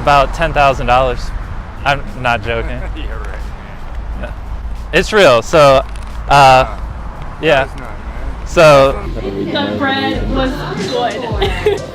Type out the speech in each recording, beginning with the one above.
about $10,000. I'm not joking. You're right, man. No. It's real. So, yeah. That's not, man. So The bread was good.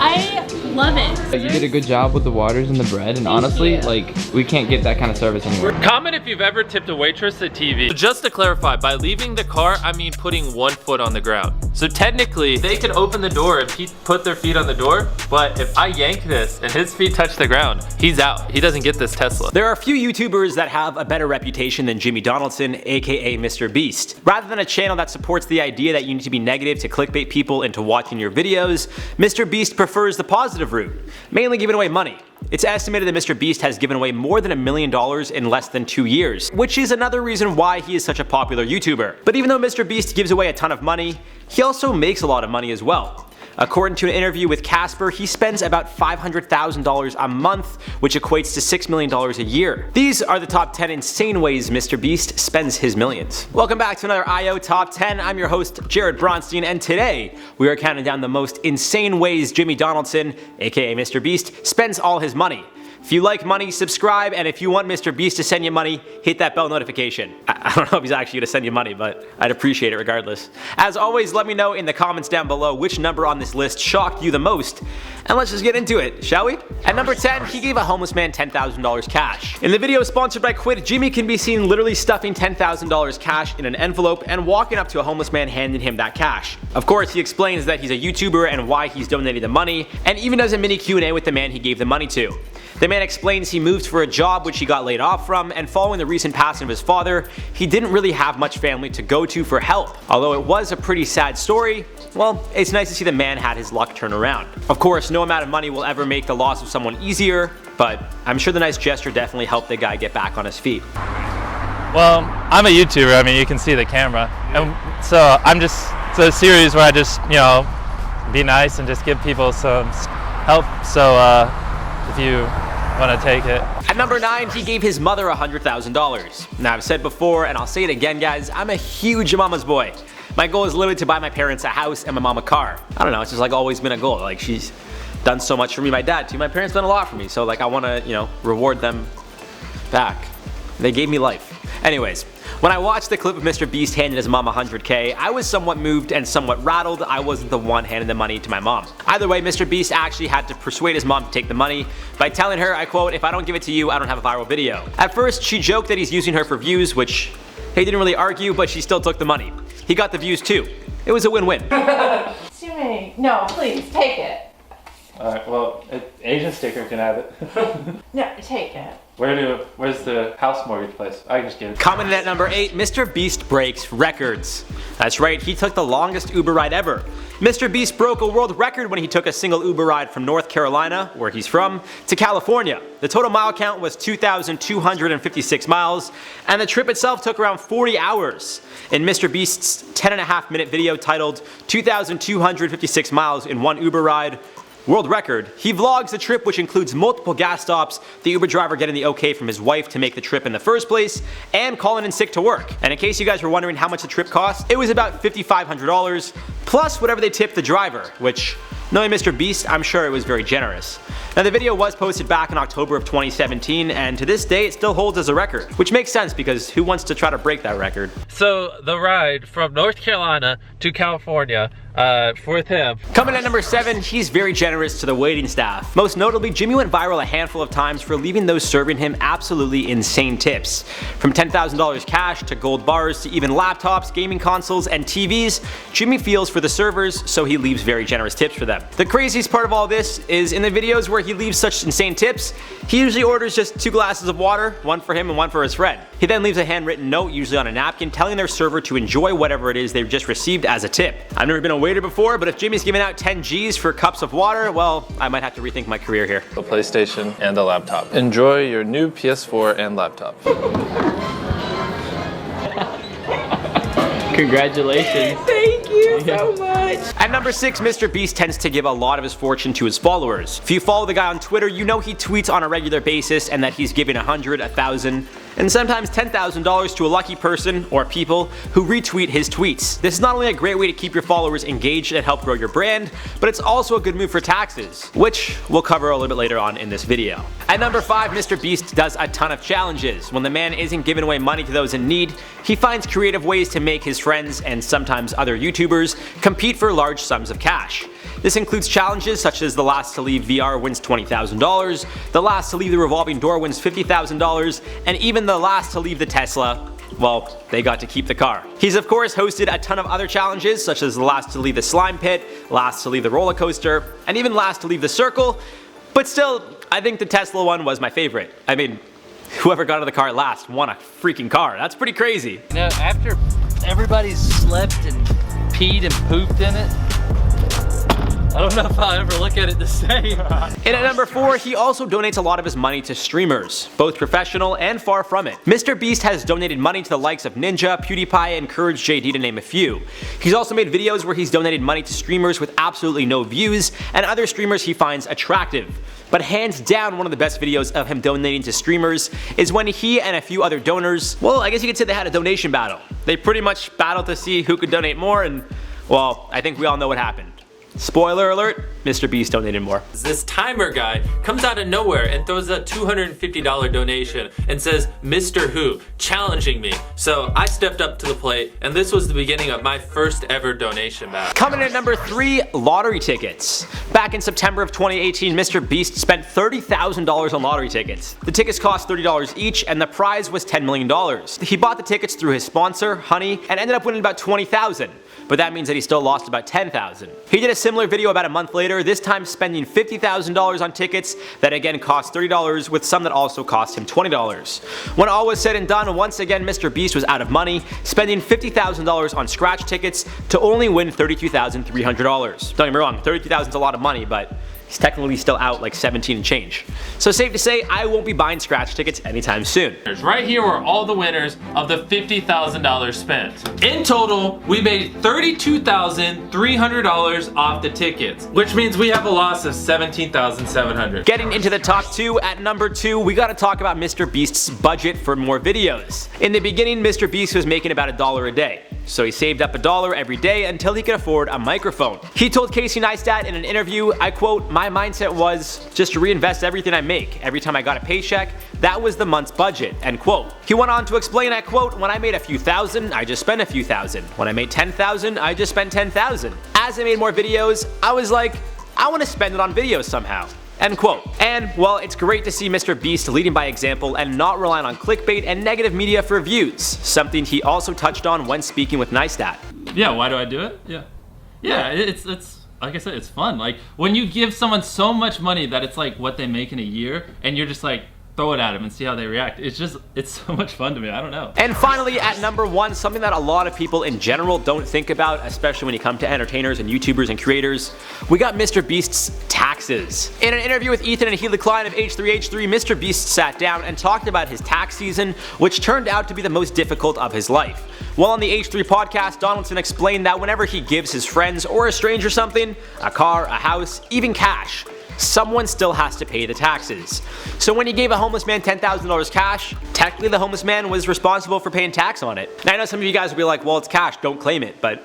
I love it. You did a good job with the waters and the bread, and honestly, like, we can't get that kind of service anywhere. comment if you've ever tipped a waitress at TV. So just to clarify, by leaving the car, I mean putting one foot on the ground. So technically, they can open the door and put their feet on the door, but if I yank this and his feet touch the ground, he's out. He doesn't get this Tesla. There are a few YouTubers that have a better reputation than Jimmy Donaldson, aka Mr. Beast. Rather than a channel that supports the idea that you need to be negative to clickbait people into watching your videos, Mr. Beast prefers the positive route, mainly giving away money. It's estimated that Mr. Beast has given away more than $1 million in less than 2 years, which is another reason why he is such a popular YouTuber. But even though Mr. Beast gives away a ton of money, he also makes a lot of money as well. According to an interview with Casper, he spends about $500,000 a month, which equates to $6 million a year. These are the top 10 insane ways Mr. Beast spends his millions. Welcome back to another IO Top 10. I'm your host, Jared Bronstein, and today we are counting down the most insane ways Jimmy Donaldson, aka Mr. Beast, spends all his money. If you like money, subscribe, and if you want Mr. Beast to send you money, hit that bell notification. I don't know if he's actually gonna send you money, but I'd appreciate it regardless. As always, let me know in the comments down below which number on this list shocked you the most, and let's just get into it, shall we? At number 10, he gave a homeless man $10,000 cash. In the video sponsored by Quid, Jimmy can be seen literally stuffing $10,000 cash in an envelope and walking up to a homeless man handing him that cash. Of course, he explains that he's a YouTuber and why he's donating the money, and even does a mini Q&A with the man he gave the money to. The man explains he moved for a job which he got laid off from, and following the recent passing of his father, he didn't really have much family to go to for help. Although it was a pretty sad story, well, it's nice to see the man had his luck turn around. Of course, no amount of money will ever make the loss of someone easier, but I'm sure the nice gesture definitely helped the guy get back on his feet. well, I'm a YouTuber. I mean, you can see the camera, and so it's a series where I just, you know, be nice and just give people some help. So if you want to take it. At number 9, he gave his mother $100,000. Now, I've said before, and I'll say it again, guys, I'm a huge mama's boy. My goal is literally to buy my parents a house and my mom a car. I don't know, it's just like always been a goal. Like, she's done so much for me, my dad too. My parents done a lot for me, so like I want to, you know, reward them back. They gave me life. Anyways, when I watched the clip of Mr. Beast handing his mom $100K, I was somewhat moved and somewhat rattled. I wasn't the one handing the money to my mom. Either way, Mr. Beast actually had to persuade his mom to take the money by telling her, I quote, "If I don't give it to you, I don't have a viral video." At first, she joked that he's using her for views, which he didn't really argue, but she still took the money. He got the views too. It was a win-win. Too many. No, please, take it. Alright, well, Asian sticker can have it. No, take it. Where's the house mortgage place? I can just get it. Commenting at number 8, Mr. Beast breaks records. That's right, he took the longest Uber ride ever. Mr. Beast broke a world record when he took a single Uber ride from North Carolina, where he's from, to California. The total mile count was 2,256 miles, and the trip itself took around 40 hours. In Mr. Beast's 10.5-minute video titled 2,256 miles in one Uber ride, world record, he vlogs the trip, which includes multiple gas stops, the Uber driver getting the okay from his wife to make the trip in the first place, and calling in sick to work. And in case you guys were wondering how much the trip cost, it was about $5,500, plus whatever they tipped the driver, which, knowing Mr. Beast, I'm sure it was very generous. Now, the video was posted back in October of 2017, and to this day it still holds as a record, which makes sense because who wants to try to break that record? So the ride from North Carolina to California for him. Coming at number 7, he's very generous to the waiting staff. Most notably, Jimmy went viral a handful of times for leaving those serving him absolutely insane tips. From $10,000 cash to gold bars to even laptops, gaming consoles, and TVs, Jimmy feels for the servers, so he leaves very generous tips for them. The craziest part of all this is in the videos where he leaves such insane tips, he usually orders just 2 glasses of water, one for him and one for his friend. He then leaves a handwritten note, usually on a napkin, telling their server to enjoy whatever it is they've just received as a tip. I've never been a waiter before, but if Jimmy's giving out 10 G's for cups of water, well, I might have to rethink my career here. A PlayStation and a laptop. Enjoy your new PS4 and laptop. Congratulations. Thank you so much. At number 6, Mr. Beast tends to give a lot of his fortune to his followers. If you follow the guy on Twitter, you know he tweets on a regular basis and that he's giving $100, $1,000, and sometimes $10,000 to a lucky person or people who retweet his tweets. This is not only a great way to keep your followers engaged and help grow your brand, but it's also a good move for taxes, which we'll cover a little bit later on in this video. At number 5, Mr. Beast does a ton of challenges. When the man isn't giving away money to those in need, he finds creative ways to make his friends and sometimes other YouTubers compete for large sums of cash. This includes challenges such as the last to leave VR wins $20,000, the last to leave the revolving door wins $50,000, and even the last to leave the Tesla, well, they got to keep the car. He's of course hosted a ton of other challenges such as the last to leave the slime pit, last to leave the roller coaster, and even last to leave the circle, but still, I think the Tesla one was my favorite. I mean, whoever got out of the car last won a freaking car. That's pretty crazy. You know, after everybody's slept and peed and pooped in it, I don't know if I'll ever look at it the same. And at number 4, he also donates a lot of his money to streamers, both professional and far from it. Mr. Beast has donated money to the likes of Ninja, PewDiePie, and Courage JD to name a few. He's also made videos where he's donated money to streamers with absolutely no views and other streamers he finds attractive. But hands down, one of the best videos of him donating to streamers is when he and a few other donors, well, I guess you could say they had a donation battle. They pretty much battled to see who could donate more, and well, I think we all know what happened. Spoiler alert, Mr. Beast donated more. This timer guy comes out of nowhere and throws a $250 donation and says, Mr. Who, challenging me. So I stepped up to the plate, and this was the beginning of my first ever donation battle. Coming in at number 3, lottery tickets. Back in September of 2018, Mr. Beast spent $30,000 on lottery tickets. The tickets cost $30 each, and the prize was $10 million. He bought the tickets through his sponsor, Honey, and ended up winning about $20,000. But that means that he still lost about $10,000. He did a similar video about a month later, this time spending $50,000 on tickets that again cost $30, with some that also cost him $20. When all was said and done, once again Mr. Beast was out of money, spending $50,000 on scratch tickets to only win $32,300. Don't get me wrong, $32,000 is a lot of money, but he's technically still out like 17 and change. So safe to say, I won't be buying scratch tickets anytime soon. Right here were all the winners of the $50,000 spent. In total, we made $32,300 off the tickets, which means we have a loss of $17,700. Getting into the top 2, at number 2, we gotta talk about Mr. Beast's budget for more videos. In the beginning, Mr. Beast was making about $1 a day. So he saved up $1 every day until he could afford a microphone. He told Casey Neistat in an interview, I quote, "My mindset was just to reinvest everything I make. Every time I got a paycheck, that was the month's budget," end quote. He went on to explain, I quote, "When I made a few thousand, I just spent a few thousand. When I made 10,000, I just spent 10,000. As I made more videos, I was like, I want to spend it on videos somehow." End quote. And, well, it's great to see Mr. Beast leading by example and not relying on clickbait and negative media for views, something he also touched on when speaking with Neistat. Yeah, why do I do it? Yeah, it's like I said, it's fun. Like, when you give someone so much money that it's like what they make in a year, and you're just like, throw it at them and see how they react. It's so much fun to me, I don't know. And finally, at number 1, something that a lot of people in general don't think about, especially when you come to entertainers and YouTubers and creators, we got Mr. Beast's taxes. In an interview with Ethan and Healy Klein of H3H3, Mr. Beast sat down and talked about his tax season, which turned out to be the most difficult of his life. While on the H3 podcast, Donaldson explained that whenever he gives his friends or a stranger something, a car, a house, even cash, someone still has to pay the taxes. So when he gave a homeless man $10,000 cash, technically the homeless man was responsible for paying tax on it. Now I know some of you guys will be like, well, it's cash, don't claim it, but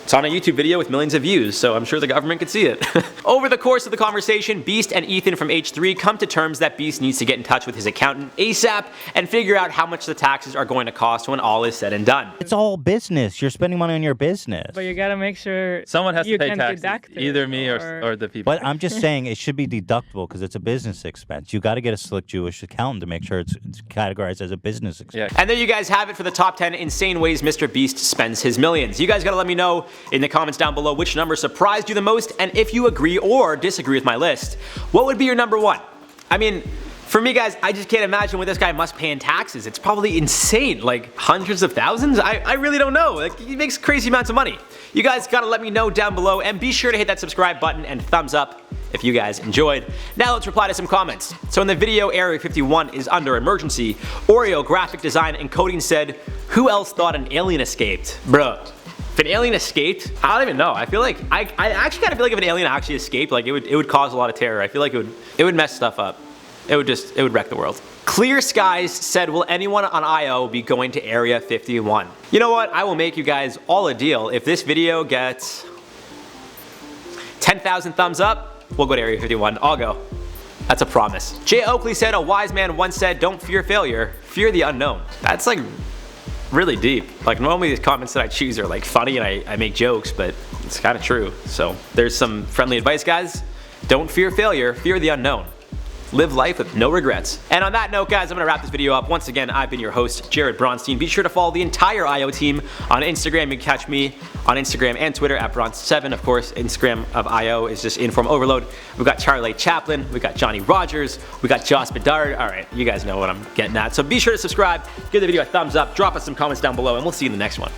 it's on a YouTube video with millions of views, so I'm sure the government could see it. Over the course of the conversation, Beast and Ethan from H3 come to terms that Beast needs to get in touch with his accountant ASAP and figure out how much the taxes are going to cost when all is said and done. It's all business. You're spending money on your business. But you gotta make sure Someone has to pay can taxes, deduct it, either me or the people. But I'm just saying it should be deductible because it's a business expense. You got to get a slick Jewish accountant to make sure it's categorized as a business expense. And there you guys have it for the top 10 insane ways Mr. Beast spends his millions. You guys gotta let me know in the comments down below which number surprised you the most, and if you agree or disagree with my list, what would be your number 1? I mean, for me guys, I just can't imagine what this guy must pay in taxes. It's probably insane, like hundreds of thousands? I really don't know. Like, he makes crazy amounts of money. You guys gotta let me know down below, and be sure to hit that subscribe button and thumbs up if you guys enjoyed. Now let's reply to some comments. So in the video Area 51 is under emergency, Oreo Graphic Design and Coding said, "Who else thought an alien escaped?" Bruh. If an alien escaped, I don't even know. I feel like, I actually kind of feel like if an alien actually escaped, like it would cause a lot of terror. I feel like it would mess stuff up. It would wreck the world. Clear Skies said, will anyone on IO be going to Area 51? You know what? I will make you guys all a deal. If this video gets 10,000 thumbs up, we'll go to Area 51. I'll go. That's a promise. Jay Oakley said, a wise man once said, don't fear failure, fear the unknown. That's like really deep. Like normally the comments that I choose are like funny and I make jokes, but it's kind of true. So there's some friendly advice, guys. Don't fear failure, fear the unknown. Live life with no regrets. And on that note, guys, I'm gonna wrap this video up. Once again, I've been your host, Jared Bronstein. Be sure to follow the entire IO team on Instagram. You can catch me on Instagram and Twitter at Bronze7. Of course, Instagram of IO is just InformOverload. We've got Charlie Chaplin, we got Johnny Rogers, we got Joss Bedard. All right, you guys know what I'm getting at. So be sure to subscribe, give the video a thumbs up, drop us some comments down below, and we'll see you in the next one.